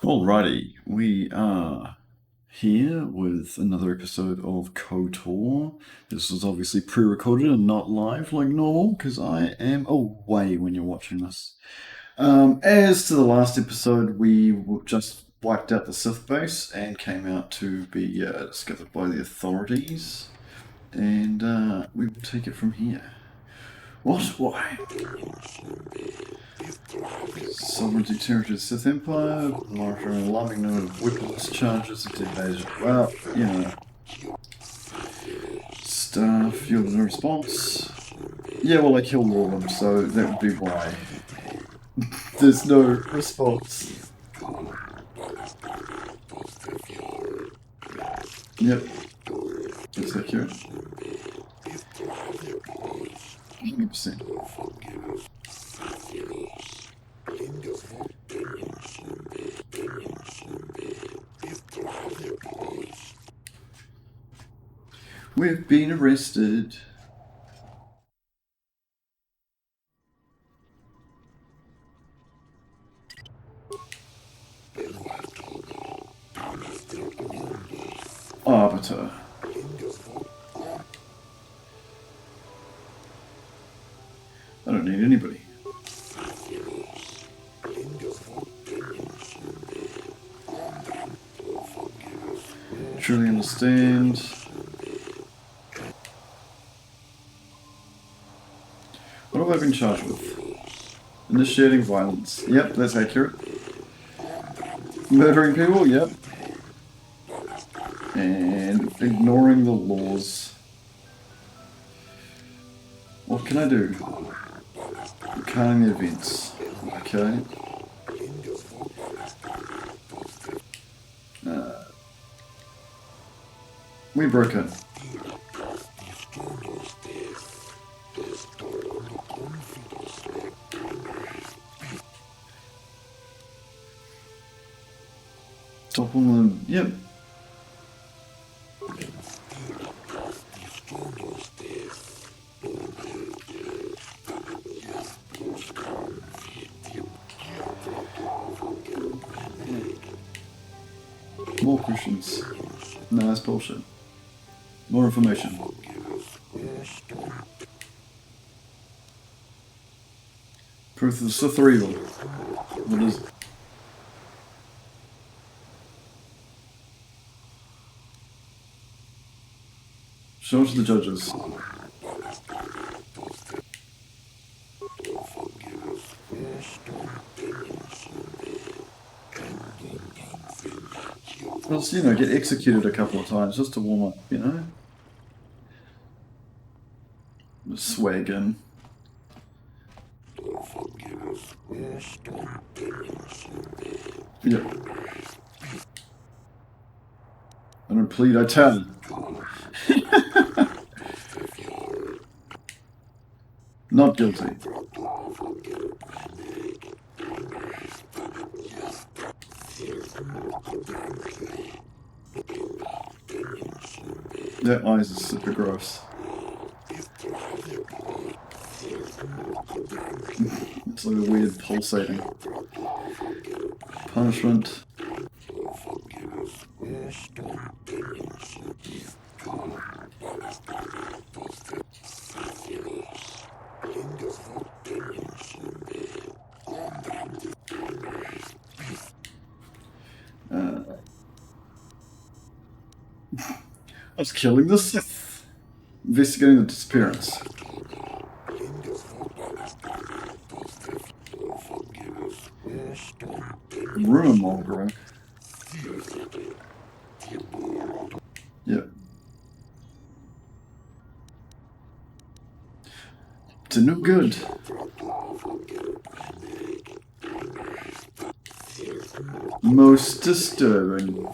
Alrighty, we are here with another episode of KotOR. This is obviously pre-recorded and not live like normal, because I am away when you're watching this. As to the last episode, we just wiped out the Sith base and came out to be discovered by the authorities. And we will take it from here. What? Why? Sovereignty territory of the Sith Empire, monitoring an alarming number of weaponless charges of invasion. Well, you know. Staff, yielded no response. Yeah, well, I killed all of them, so that would be why. There's no response. Yep. That's accurate. 100%. We've been arrested. Arbiter. I don't need anybody. Truly understand. What have I been charged with? Initiating violence. Yep, that's accurate. Murdering people. Yep. And ignoring the laws. What can I do? Calming the events. Okay. We broke in. Top on them. Yep. More questions. No, that's bullshit. More information. Proof of the Sith are evil. What is it? Show it to the judges. Well, you know, get executed a couple of times just to warm up, you know? Swag in. Yep. I don't plead, I tell. Not guilty. Their eyes are super gross. It's like a weird pulsating. Punishment. I was killing the Sith. Investigating the disappearance. Rumor mongering. Yep. To no good. Most disturbing.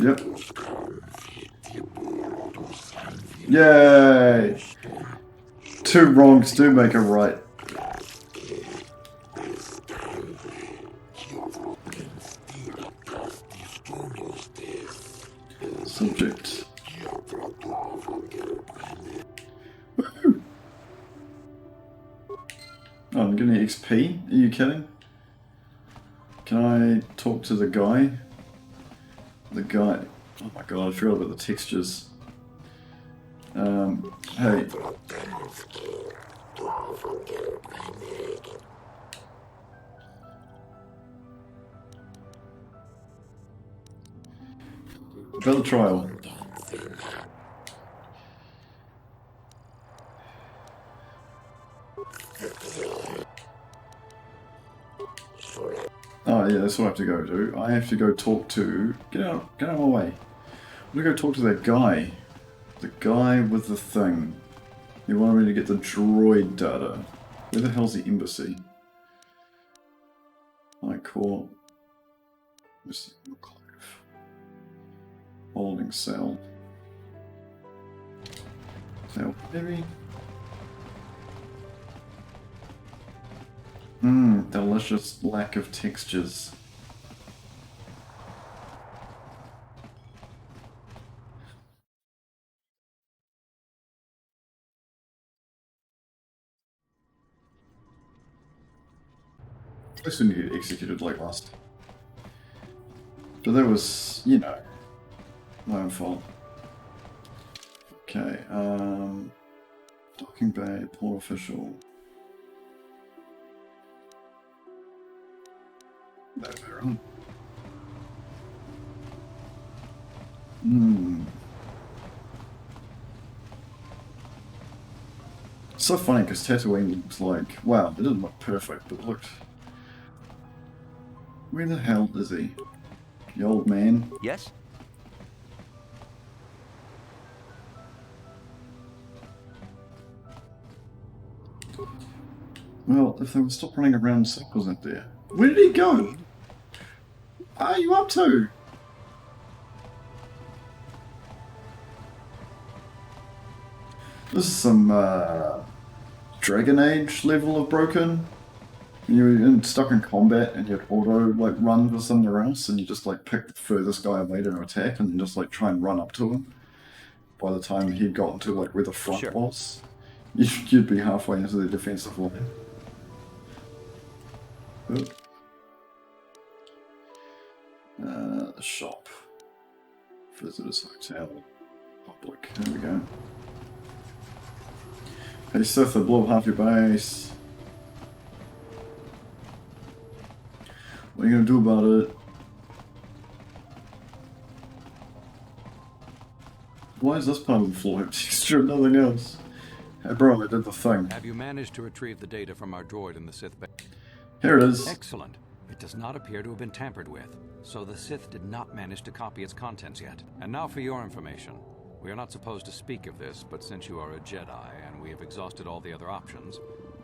Yep. Yay! Two wrongs do make a right. Subject. get any XP? Are you kidding? Can I talk to the guy? The guy... Oh my god, I forgot about the textures. Hey. About the trial. Oh yeah, that's what I have to go do. I have to go talk to... Get out of my way. I'm gonna go talk to that guy. The guy with the thing. He wanted me to get the droid data. Where the hell's the embassy? KotOR. Where's the enclave? Holding cell. Cell, maybe? Delicious lack of textures. I still need to get executed like last. But that was, you know, my own fault. Okay, docking bay, port official. No, we're on. It's so funny because Tatooine looks like, wow, it didn't look perfect, but it looked... Where the hell is he? The old man? Yes? Well, if they would stop running around in circles out there. Where did he go? What are you up to? This is some Dragon Age level of broken. You're stuck in combat and you'd auto like run for somewhere else and you just like pick the furthest guy away to attack and then just like try and run up to him. By the time he'd gotten to like where the front was, you'd be halfway into the defensive line. The shop. Visitors Hotel. Public. There we go. Hey Sith, they blow up half your base. What are you gonna do about it? Why is this part of the floor have texture and nothing else? Hey bro, I did the thing. Have you managed to retrieve the data from our droid in the Sith base? Here it is. Excellent. It does not appear to have been tampered with, so the Sith did not manage to copy its contents yet. And now for your information. We are not supposed to speak of this, but since you are a Jedi and we have exhausted all the other options,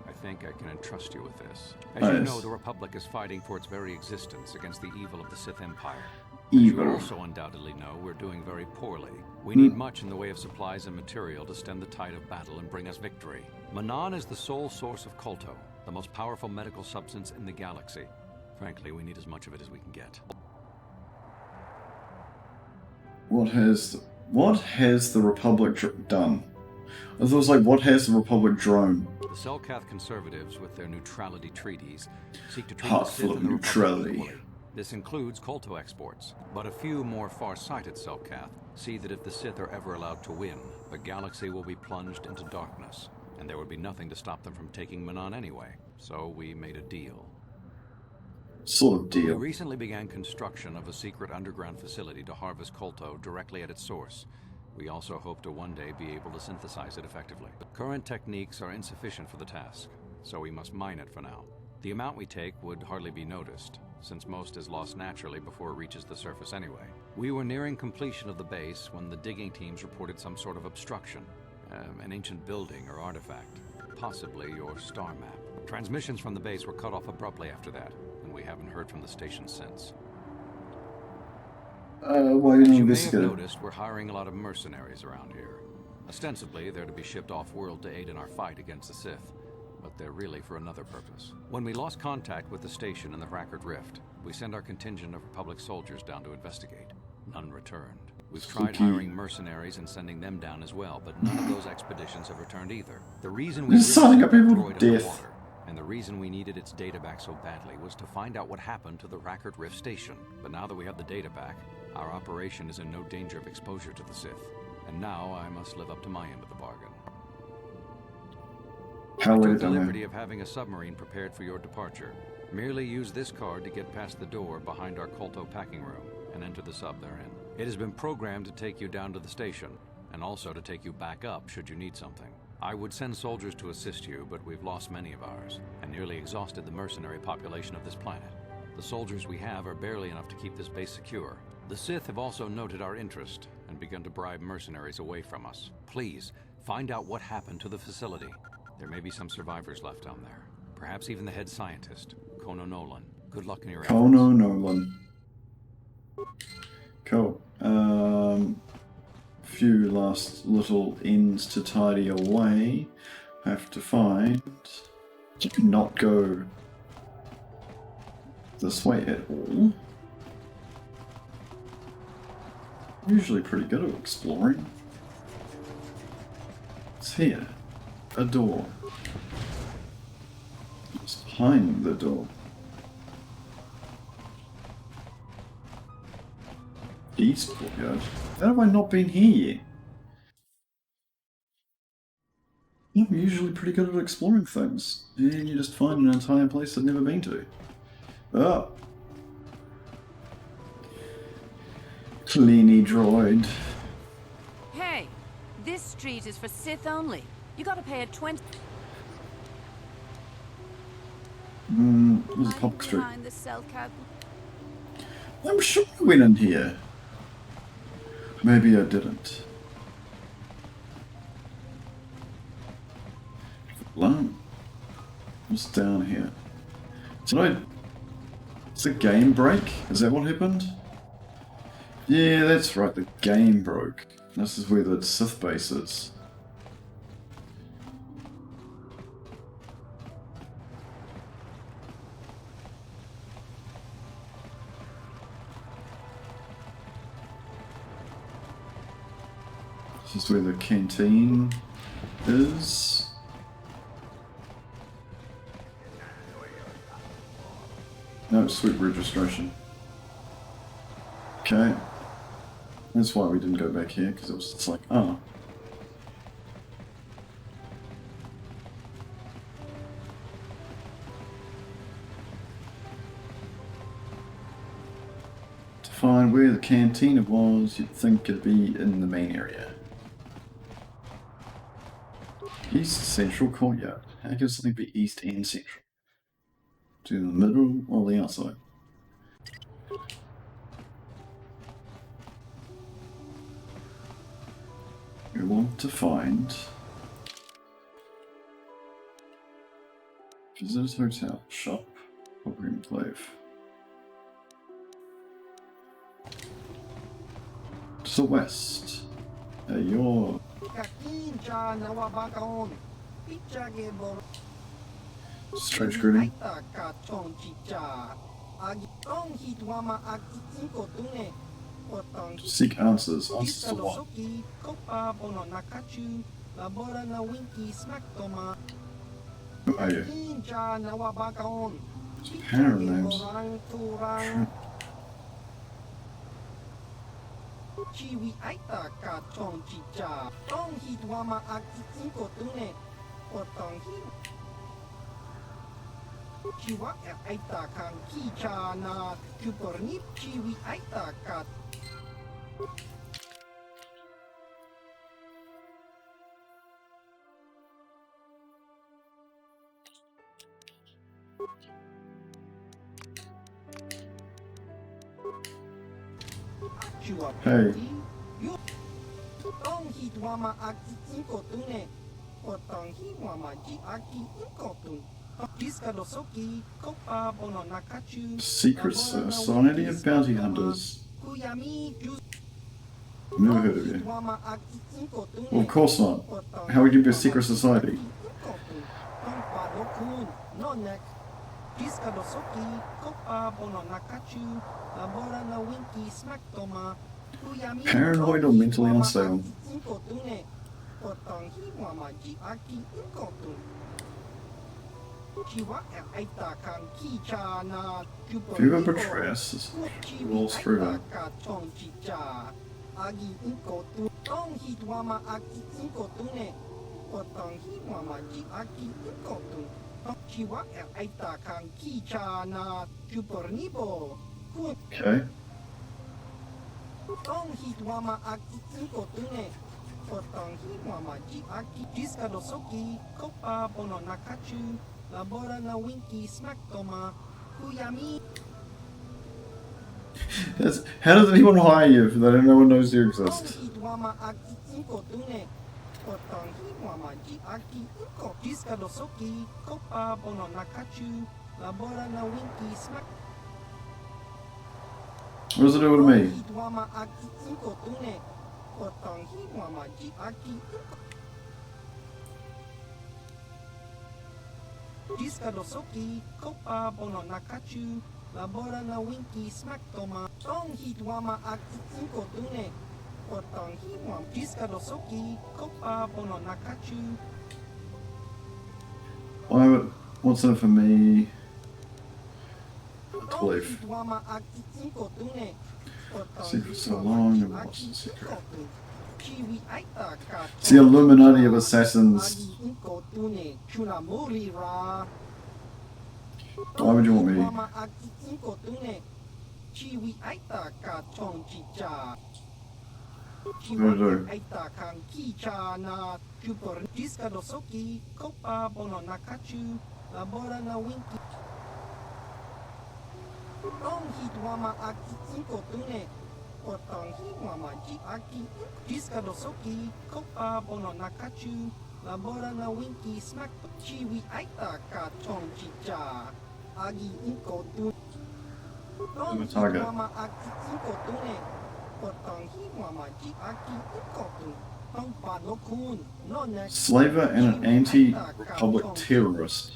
I think I can entrust you with this. As you know, the Republic is fighting for its very existence against the evil of the Sith Empire. Evil. As you also undoubtedly know, we're doing very poorly. We need much in the way of supplies and material to stem the tide of battle and bring us victory. Manan is the sole source of KotOR, the most powerful medical substance in the galaxy. Frankly, we need as much of it as we can get. What has the Republic done? I thought it was like, what has the Republic drone? The Selkath conservatives, with their neutrality treaties, seek to treat Heart the Sith full of and the neutrality. Republic equally. This includes KotOR exports, but a few more far-sighted Selkath see that if the Sith are ever allowed to win, the galaxy will be plunged into darkness, and there would be nothing to stop them from taking Manan anyway. So we made a deal. Sort of We deal. recently began construction of a secret underground facility to harvest KotOR directly at its source. We also hope to one day be able to synthesize it effectively. But current techniques are insufficient for the task, so we must mine it for now. The amount we take would hardly be noticed, since most is lost naturally before it reaches the surface anyway. We were nearing completion of the base when the digging teams reported some sort of obstruction. An ancient building or artifact, possibly your star map. Transmissions from the base were cut off abruptly after that, and we haven't heard from the station since. Why you As not you may have investigate? noticed, we're hiring a lot of mercenaries around here. Ostensibly, they're to be shipped off-world to aid in our fight against the Sith, but they're really for another purpose. When we lost contact with the station in the Rackard Rift, we sent our contingent of Republic soldiers down to investigate. None returned. We've tried hiring mercenaries and sending them down as well, but none of those expeditions have returned either. The reason we This is signing up risked people that to droid death. underwater And the reason we needed its data back so badly was to find out what happened to the Rackard Rift station. But now that we have the data back, our operation is in no danger of exposure to the Sith. And now I must live up to my end of the bargain. I took the liberty of having a submarine prepared for your departure. Merely use this card to get past the door behind our KotOR packing room and enter the sub therein. It has been programmed to take you down to the station, and also to take you back up should you need something. I would send soldiers to assist you, but we've lost many of ours, and nearly exhausted the mercenary population of this planet. The soldiers we have are barely enough to keep this base secure. The Sith have also noted our interest, and begun to bribe mercenaries away from us. Please, find out what happened to the facility. There may be some survivors left down there. Perhaps even the head scientist, Kono Nolan. Good luck in your efforts. Kono Nolan. Cool. Few last little ends to tidy away. Have to find... not go this way at all. Usually pretty good at exploring. It's here. A door. It's behind the door. East courtyard. How have I not been here yet? I'm usually pretty good at exploring things. And you just find an entire place I've never been to. Oh. Cleany droid. Hey, this street is for Sith only. You gotta pay a 20. There's a pop street. Behind the cell curtain. I'm sure I went in here. Maybe I didn't. Alarm. What's down here? Did the game break? Is that what happened? Yeah, that's right, the game broke. This is where the Sith base is. This is where the canteen is. No, sweet registration. Okay. That's why we didn't go back here, because it was just like, oh. To find where the cantina was, you'd think it'd be in the main area. East Central Courtyard. How can something be East and Central? To the middle or the outside? We want to find Visitors Hotel, Shop, or Enclave. To the west. You're strange greeting. Seek answers. Answers to what? Who are you? Paradigms. Chiwi aita ka chong chicha tong hitwama akiti ko tune potong hi chiwa aita kan kicha na kuporni chiwi aita ka Hey. Secret Society of Bounty Hunters. Never heard of you. Well, of course not. How would you be a secret society? Paranoid or mentally unstable? If you ever betray us, this rolls through her. Okay. How does anyone hire you if no one knows you exist? What does it do with me? What's in it for me? To leave. Secret so long, and what's the secret? It's the Illuminati of assassins. Why would you want me? What do I do? I'm a target. Slaver and an anti-republic terrorist.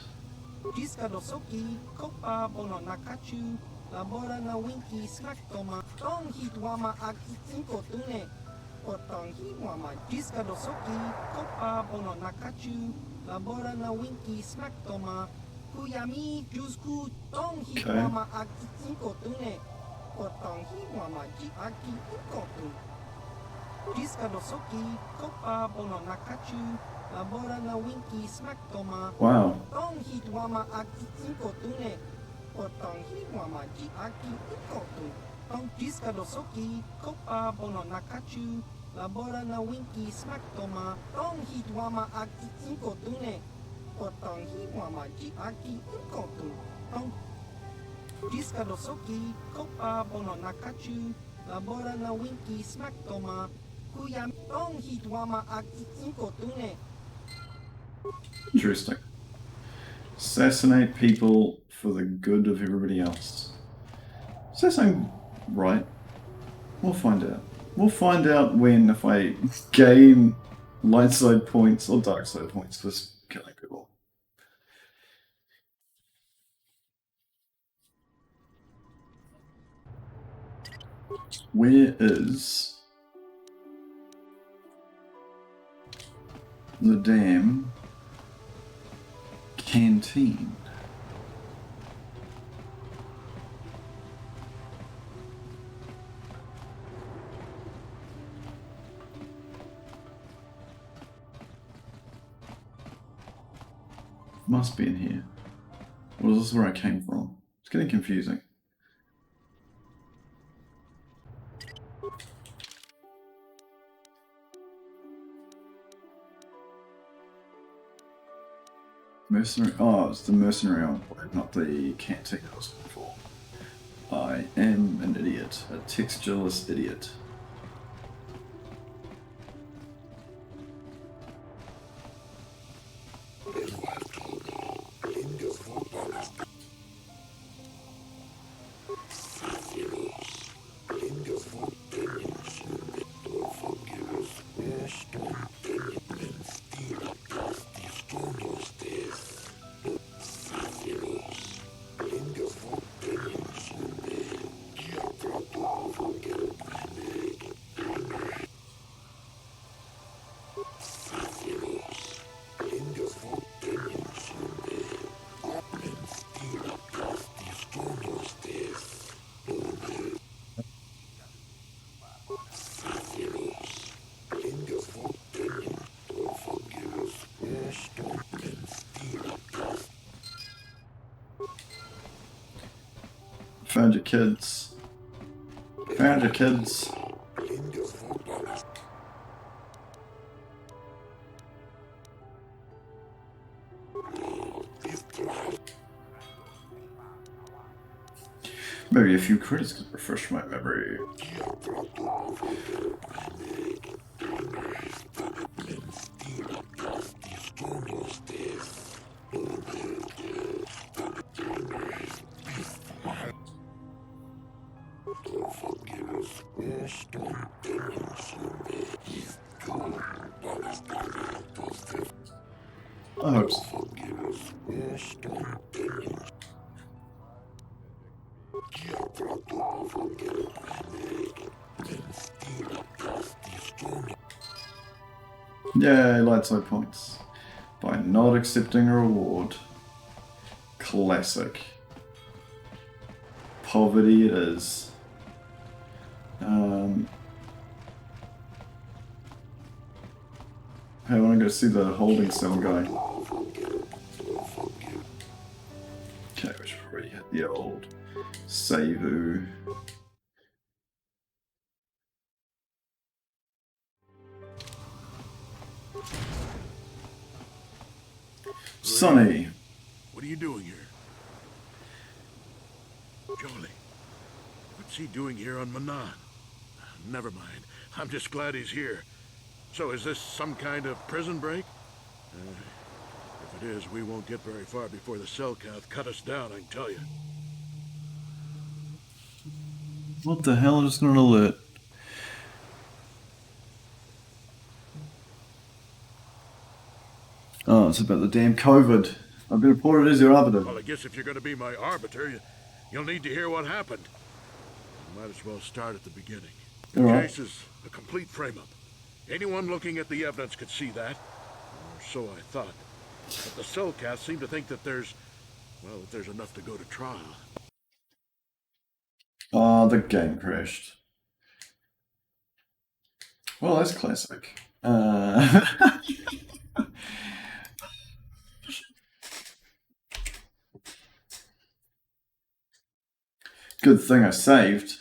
Wow. Interesting. Assassinate people for the good of everybody else. Is that something right? We'll find out. We'll find out if I gain light side points or dark side points for killing people. Where is the damn canteen? Must be in here. Well, this is where I came from. It's getting confusing. Mercenary. Oh, it's the mercenary envoy, not the canteen I was looking for. I am an idiot. A textureless idiot. Found your kids. Found your kids. Maybe a few credits could refresh my memory. I hope so. Yay, light side points. By not accepting a reward. Classic. Poverty it is. Hey, I want to go see the holding cell guy. Okay, we should already hit the old Seivu. Sonny. What are you doing here? Jolie. What's he doing here on Manan? Never mind. I'm just glad he's here. So is this some kind of prison break? If it is, we won't get very far before the Cellcath cut us down, I can tell you. What the hell? I just got an alert. Oh, it's about the damn COVID. I've been reported as your arbiter. Well, I guess if you're going to be my arbiter, you'll need to hear what happened. Might as well start at the beginning. The case is a complete frame-up. Anyone looking at the evidence could see that. Or so I thought. But the Cellcath seem to think that there's enough to go to trial. Oh, the game crashed. Well, that's classic. Good thing I saved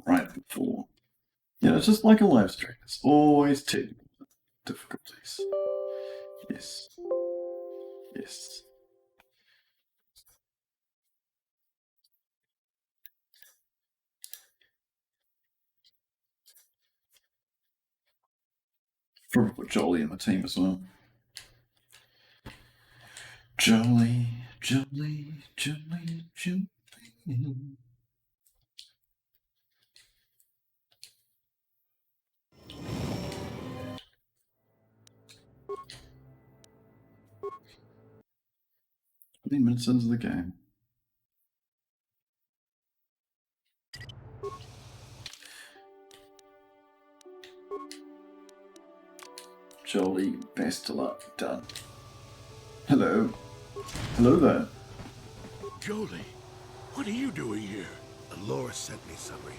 right before. You know, it's just like a live stream. It's always technical difficulties. Yes. Yes. Probably put Jolie in the team as well. Jolie, Jolie, Jolie, Jolie. Minutes into the game. Jolie, best of luck. Done. Hello. Hello there. Jolie, what are you doing here? Alora sent me, Summary.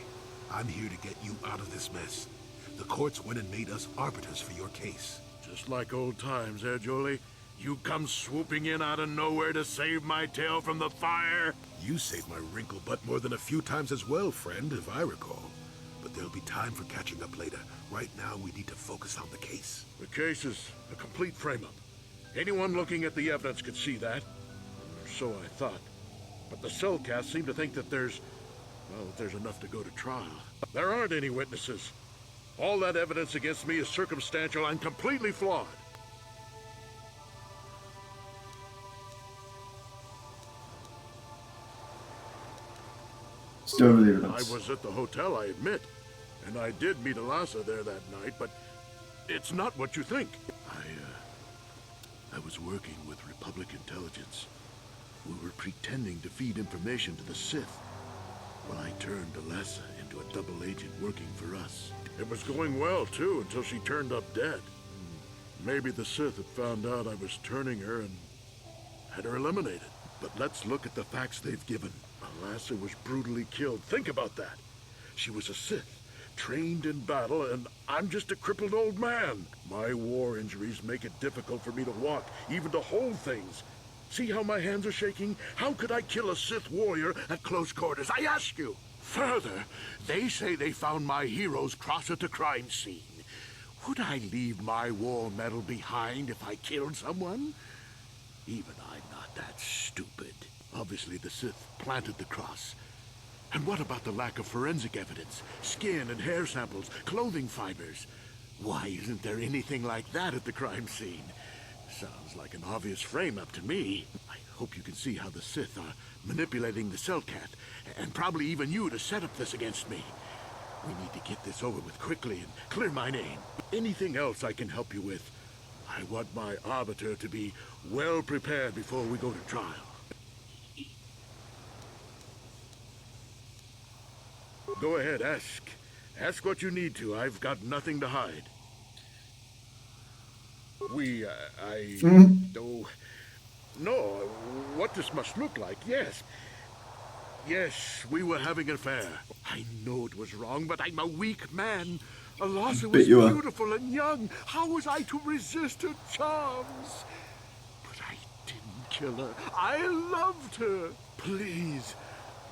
I'm here to get you out of this mess. The courts went and made us arbiters for your case. Just like old times, eh, Jolie? You come swooping in out of nowhere to save my tail from the fire? You saved my wrinkle butt more than a few times as well, friend, if I recall. But there'll be time for catching up later. Right now, we need to focus on the case. The case is a complete frame-up. Anyone looking at the evidence could see that. Or so I thought. But the Cellcath seem to think that there's enough to go to trial. There aren't any witnesses. All that evidence against me is circumstantial and completely flawed. Still with the evidence. I was at the hotel, I admit. And I did meet Alasa there that night, but it's not what you think. I was working with Republic Intelligence. We were pretending to feed information to the Sith. Well, I turned Alasa into a double agent working for us. It was going well, too, until she turned up dead. Maybe the Sith had found out I was turning her and had her eliminated. But let's look at the facts they've given. Alasa was brutally killed. Think about that. She was a Sith, trained in battle, and I'm just a crippled old man. My war injuries make it difficult for me to walk, even to hold things. See how my hands are shaking? How could I kill a Sith warrior at close quarters? I ask you! Further, they say they found my hero's cross at the crime scene. Would I leave my war medal behind if I killed someone? Even I'm not that stupid. Obviously, the Sith planted the cross. And what about the lack of forensic evidence? Skin and hair samples, clothing fibers. Why isn't there anything like that at the crime scene? Sounds like an obvious frame-up to me. I hope you can see how the Sith are manipulating the Cellcat, and probably even you to set up this against me. We need to get this over with quickly and clear my name. Anything else I can help you with? I want my arbiter to be well prepared before we go to trial. Go ahead, ask. Ask what you need to. I've got nothing to hide. No, what this must look like, yes. Yes, we were having an affair. I know it was wrong, but I'm a weak man. Alasa was beautiful and young. How was I to resist her charms? But I didn't kill her. I loved her. Please.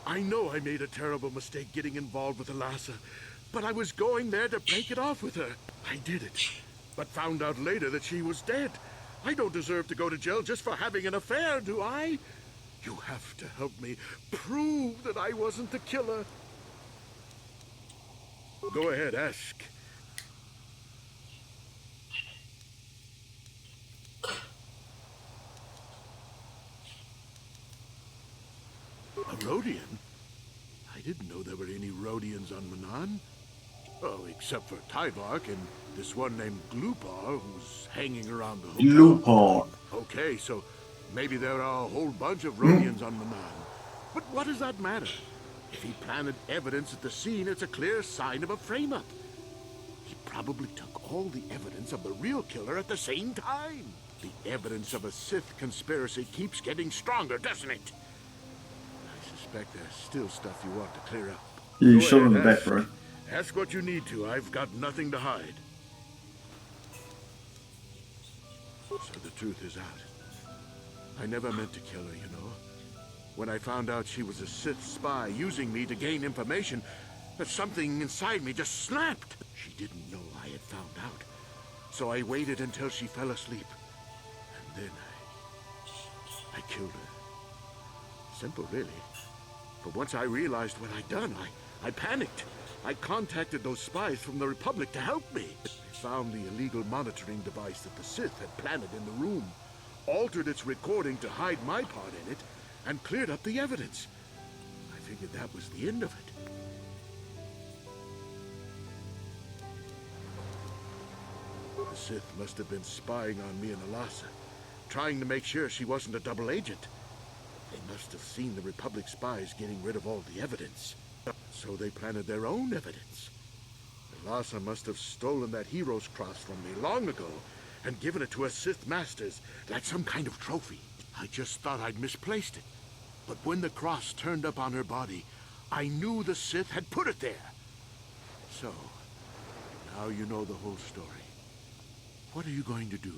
I know I made a terrible mistake getting involved with Alasa, but I was going there to break it off with her. I did it, but found out later that she was dead. I don't deserve to go to jail just for having an affair, do I? You have to help me prove that I wasn't the killer. Go ahead, ask. A Rodian? I didn't know there were any Rodians on Manan. Oh, except for Tyvark and this one named Glupar who's hanging around the hotel. Glupar. Okay, so maybe there are a whole bunch of Rodians on Manan. But what does that matter? If he planted evidence at the scene, it's a clear sign of a frame-up. He probably took all the evidence of the real killer at the same time. The evidence of a Sith conspiracy keeps getting stronger, doesn't it? I suspect there's still stuff you want to clear up. Yeah, you Go shot him in the ahead, back, bro. Ask what you need to. I've got nothing to hide. So the truth is out. I never meant to kill her, you know. When I found out she was a Sith spy using me to gain information, that something inside me just snapped. She didn't know I had found out. So I waited until she fell asleep. And then I killed her. Simple, really. But once I realized what I'd done, I panicked. I contacted those spies from the Republic to help me. They found the illegal monitoring device that the Sith had planted in the room, altered its recording to hide my part in it, and cleared up the evidence. I figured that was the end of it. The Sith must have been spying on me and Alasa, trying to make sure she wasn't a double agent. They must have seen the Republic spies getting rid of all the evidence. So they planted their own evidence. Alasa must have stolen that hero's cross from me long ago and given it to her Sith masters like some kind of trophy. I just thought I'd misplaced it. But when the cross turned up on her body, I knew the Sith had put it there. So, now you know the whole story. What are you going to do?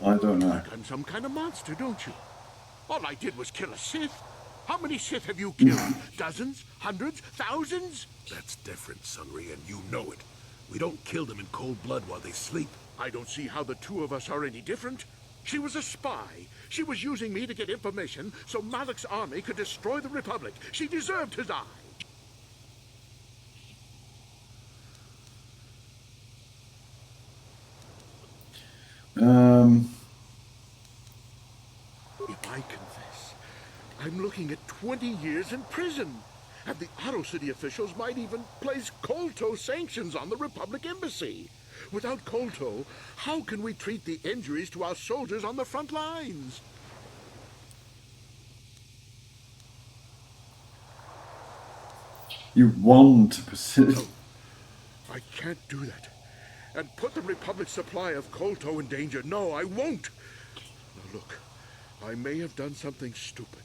I don't know. I'm some kind of monster, don't you? All I did was kill a Sith. How many Sith have you killed? Dozens? Hundreds? Thousands? That's different, Sunri, and you know it. We don't kill them in cold blood while they sleep. I don't see how the two of us are any different. She was a spy. She was using me to get information so Malak's army could destroy the Republic. She deserved to die. If I confess, I'm looking at 20 years in prison. And the Otto City officials might even place KotOR sanctions on the Republic Embassy. Without KotOR, how can we treat the injuries to our soldiers on the front lines? You want to persist. No, I can't do that. And put the Republic's supply of KotOR in danger. No, I won't. Now look, I may have done something stupid.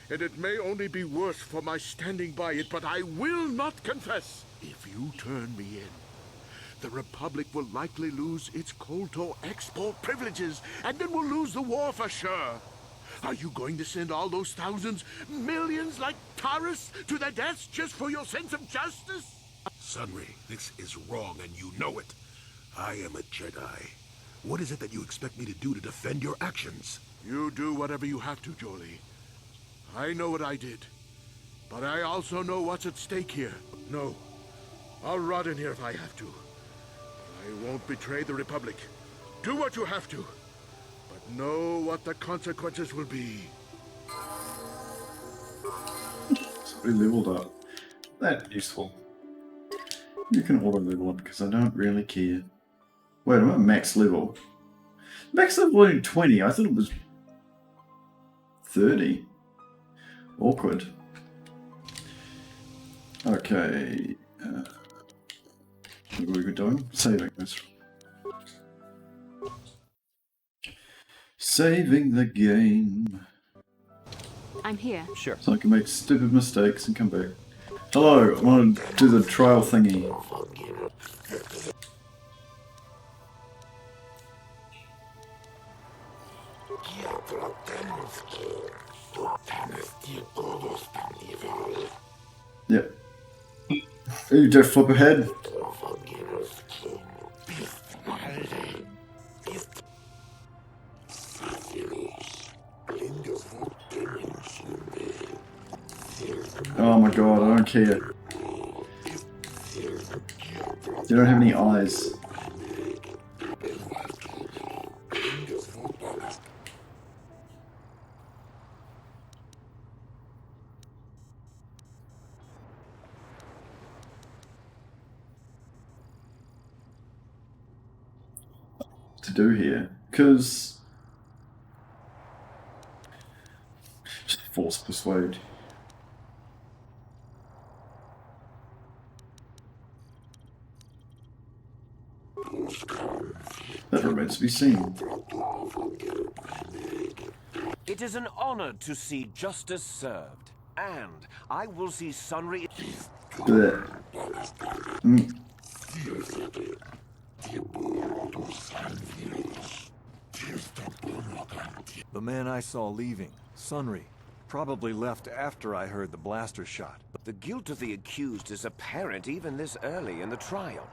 And it may only be worse for my standing by it, but I will not confess. If you turn me in, The Republic will likely lose its KotOR export privileges, and then we'll lose the war for sure. Are you going to send all those thousands, millions like tourists to their deaths just for your sense of justice? Sunry, this is wrong and you know it. I am a Jedi. What is it that you expect me to do to defend your actions? You do whatever you have to, Jolie. I know what I did. But I also know what's at stake here. No, I'll rot in here if I have to. I won't betray the Republic. Do what you have to. But know what the consequences will be. So we leveled up. That's useful. You can auto level up because I don't really care. Wait, I'm at max level. Max level only 20. I thought it was 30. Awkward. Okay. What are we doing? Saving this. Saving the game. I'm here. Sure. So I can make stupid mistakes and come back. Hello, I want to do the trial thingy. Yep. You just flip ahead. Oh my god, I don't care. You don't have any eyes. To do here, because just force persuade. That remains to be seen. It is an honor to see justice served, and I will see Sunry. The man I saw leaving, Sunry, probably left after I heard the blaster shot. The guilt of the accused is apparent even this early in the trial.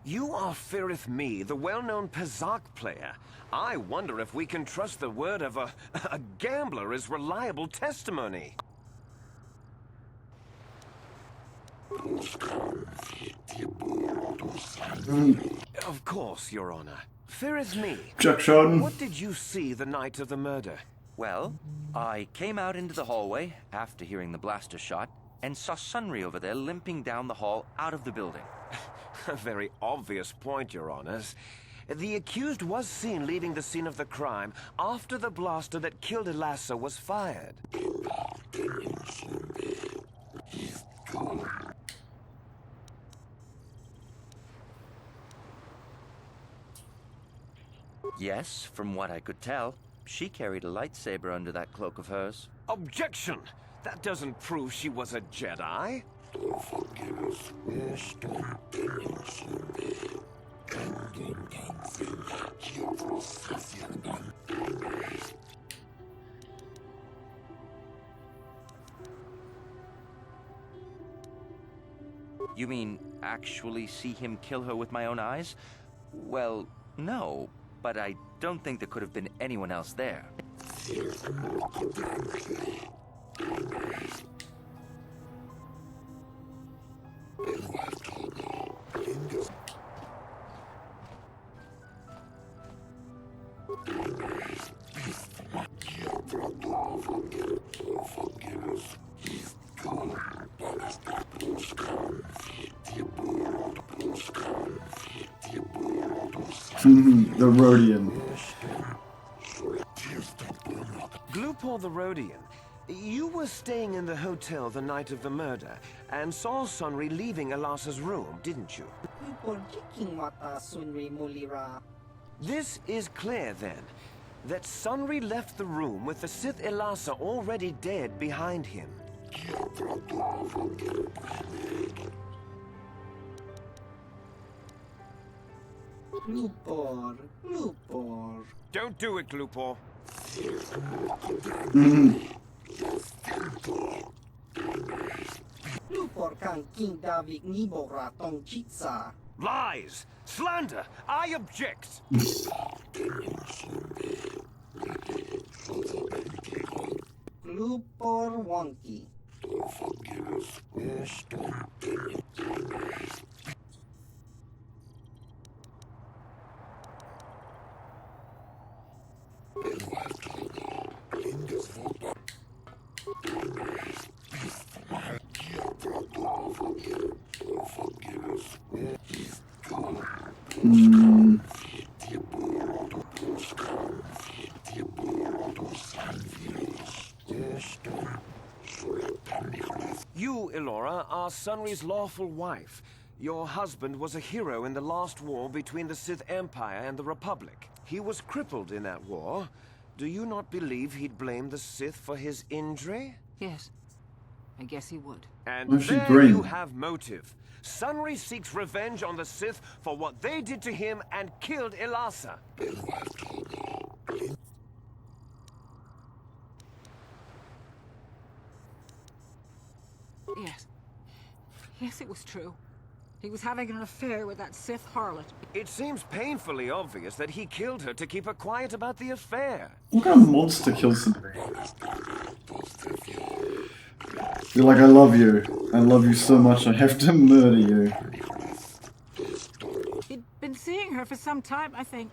You are Firith Me, the well-known Pazak player. I wonder if we can trust the word of a gambler as reliable testimony. Of course, Your Honor. Firith Me. Objection. What did you see the night of the murder? Well, I came out into the hallway after hearing the blaster shot and saw Sunry over there limping down the hall out of the building. A very obvious point, Your Honors. The accused was seen leaving the scene of the crime after the blaster that killed Elassa was fired. Yes, from what I could tell, she carried a lightsaber under that cloak of hers. Objection! That doesn't prove she was a Jedi. You mean actually see him kill her with my own eyes? Well, no, but I don't think there could have been anyone else there. The Rhodian. Glupor the Rhodian, you were staying in the hotel the night of the murder, and saw Sunri leaving Elassa's room, didn't you? This is clear, then, that Sunri left the room with the Sith Elassa already dead behind him. Glupor. Don't do it, Glupor. Glupor kan King David Nibora tong chitsa. Lies! Slander! I object! Glupor wonky. You, Elora, are Sunri's lawful wife. Your husband was a hero in the last war between the Sith Empire and the Republic. He was crippled in that war. Do you not believe he'd blame the Sith for his injury? Yes. I guess he would. And What's she there doing? you have motive. Sunri seeks revenge on the Sith for what they did to him and killed Elassa. Yes. Yes, it was true. He was having an affair with that Sith harlot. It seems painfully obvious that he killed her to keep her quiet about the affair. What kind of monster kills somebody? You're like, I love you. I love you so much, I have to murder you. He'd been seeing her for some time, I think.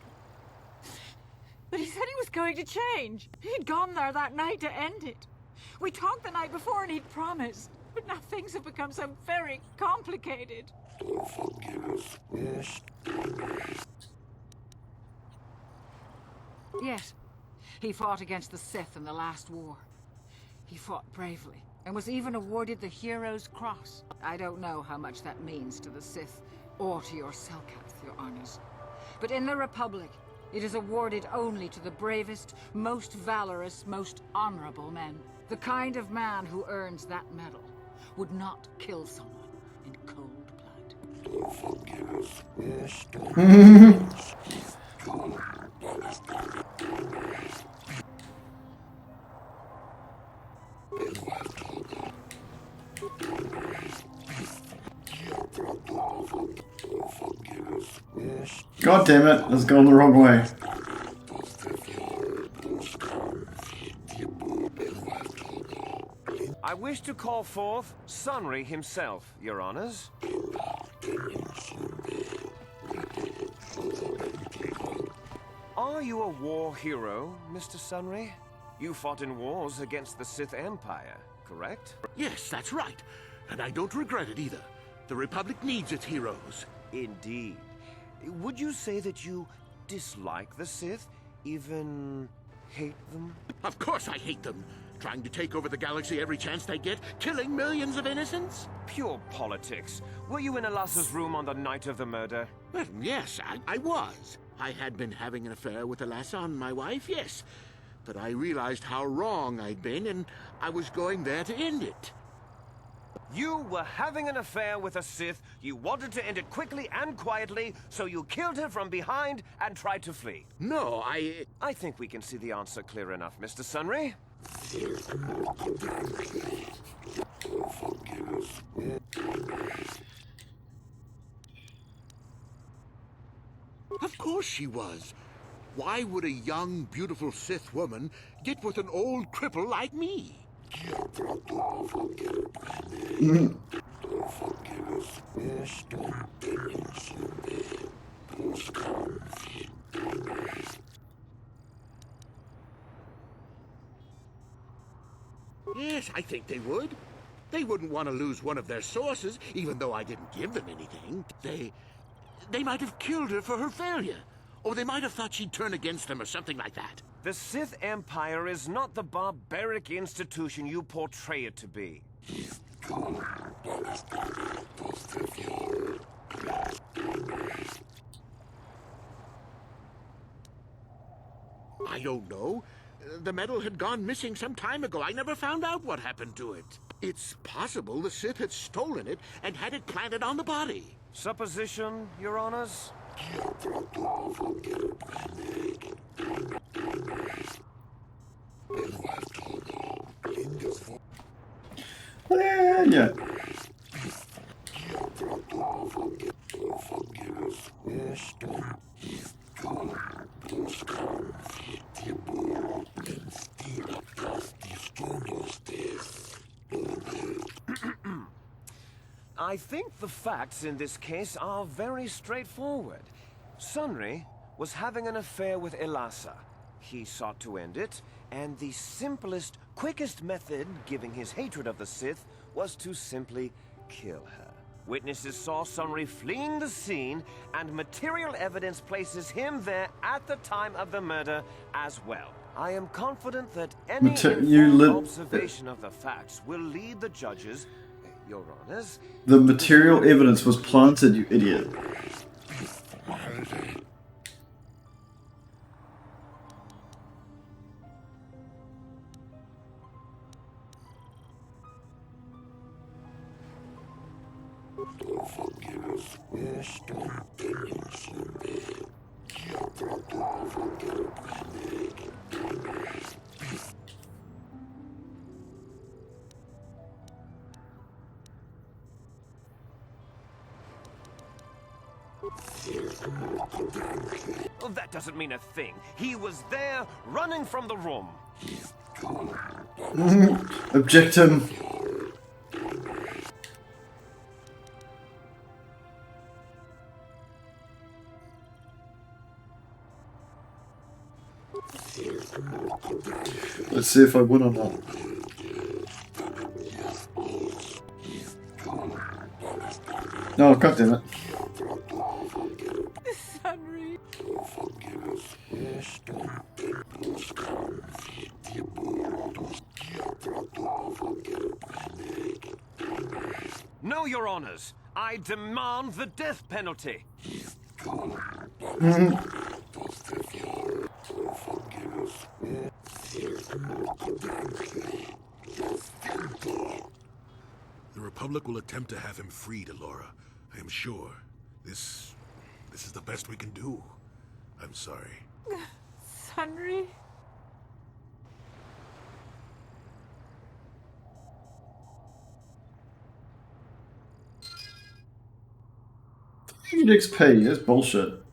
But he said he was going to change. He'd gone there that night to end it. We talked the night before and he'd promised. But now things have become so very complicated. Yes. He fought against the Sith in the last war. He fought bravely, and was even awarded the Hero's Cross. I don't know how much that means to the Sith, or to your Selkath, your honors. But in the Republic, it is awarded only to the bravest, most valorous, most honorable men. The kind of man who earns that medal would not kill someone in cold God damn it, it's gone the wrong way. I wish to call forth Sunri himself, your honors. Are you a war hero, Mr. Sunri? You fought in wars against the Sith Empire, correct? Yes, that's right. And I don't regret it either. The Republic needs its heroes. Indeed. Would you say that you dislike the Sith? Even hate them? Of course I hate them. Trying to take over the galaxy every chance they get, killing millions of innocents? Pure politics. Were you in Elassa's room on the night of the murder? Well, yes, I was. I had been having an affair with Elassa, my wife, yes. But I realized how wrong I'd been, and I was going there to end it. You were having an affair with a Sith, you wanted to end it quickly and quietly, so you killed her from behind and tried to flee. No, I think we can see the answer clear enough, Mr. Sunri. Of course she was. Why would a young, beautiful Sith woman get with an old cripple like me? Yes, I think they would. They wouldn't want to lose one of their sources, even though I didn't give them anything. They might have killed her for her failure. Or they might have thought she'd turn against them or something like that. The Sith Empire is not the barbaric institution you portray it to be. I don't know. The medal had gone missing some time ago. I never found out what happened to it. It's possible the Sith had stolen it and had it planted on the body. Supposition, Your Honors? Yeah. I think the facts in this case are very straightforward. Sunry was having an affair with Elasa. He sought to end it, and the simplest, quickest method, given his hatred of the Sith, was to simply kill her. Witnesses saw Sunry fleeing the scene, and material evidence places him there at the time of the murder as well. I am confident that any informed observation of the facts will lead the judges, Your Honors... The material evidence was planted, you idiot. Well, that doesn't mean a thing. He was there, running from the room. Object him. Let's see if I win or not. No, God damn it. Sunry. No, Your Honors. I demand the death penalty. The Republic will attempt to have him freed, Elora. I am sure. This is the best we can do. I'm sorry. Sunry? XP, that's bullshit.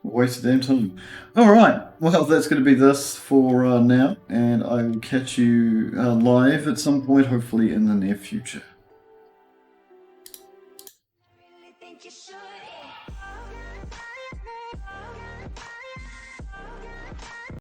Waste of damn time. Alright, well that's going to be this for now, and I will catch you live at some point, hopefully in the near future.